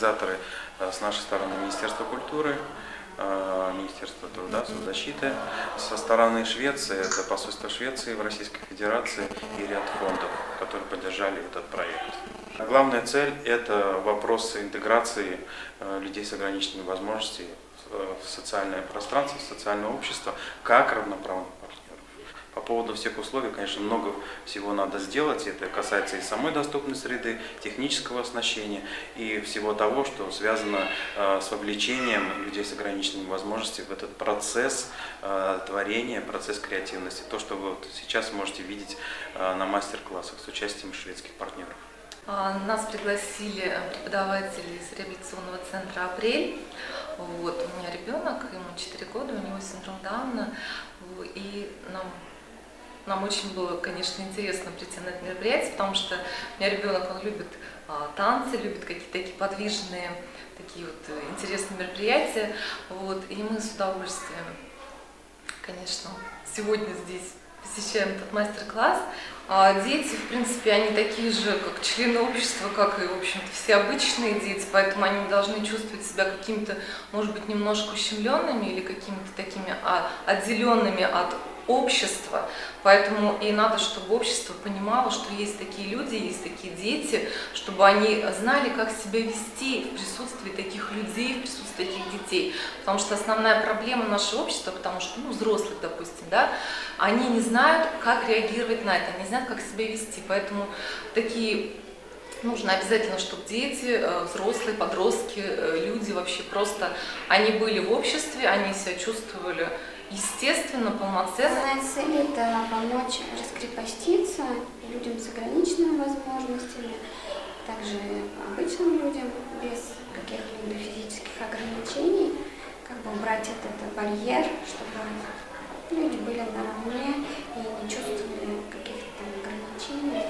организаторы с нашей стороны Министерство культуры, Министерство труда, соцзащиты. Со стороны Швеции это посольство Швеции в Российской Федерации и ряд фондов, которые поддержали этот проект. Главная цель – это вопросы интеграции людей с ограниченными возможностями в социальное пространство, в социальное общество, как равноправных партнеров. По поводу всех условий, конечно, много всего надо сделать. Это касается и самой доступной среды, технического оснащения и всего того, что связано с вовлечением людей с ограниченными возможностями в этот процесс творения, процесс креативности. То, что вы вот сейчас можете видеть на мастер-классах с участием шведских партнеров. Нас пригласили преподаватели из реабилитационного центра «Апрель». Вот, у меня ребенок, ему 4 года, у него синдром Дауна. И нам очень было, конечно, интересно прийти на это мероприятие, потому что у меня ребенок, он любит танцы, любит какие-то такие подвижные, такие вот интересные мероприятия. Вот, и мы с удовольствием, конечно, сегодня здесь посещаем этот мастер-класс. Дети, в принципе, они такие же, как члены общества, как и, в общем-то, все обычные дети, поэтому они не должны чувствовать себя какими-то, может быть, немножко ущемленными или какими-то такими отделенными от общества. Поэтому и надо, чтобы общество понимало, что есть такие люди, есть такие дети, чтобы они знали, как себя вести в присутствии таких людей, в присутствии таких детей. Потому что основная проблема нашего общества, потому что, взрослых, допустим, да, они не знают, как реагировать на это, они не знают, как себя вести. Поэтому нужно обязательно, чтобы дети, взрослые, подростки, люди вообще просто, они были в обществе, они себя чувствовали естественно, полноценно. Основная цель – это помочь раскрепоститься людям с ограниченными возможностями, также обычным людям без каких-либо физических ограничений, убрать этот барьер, чтобы люди были наравне и не чувствовали каких-то ограничений.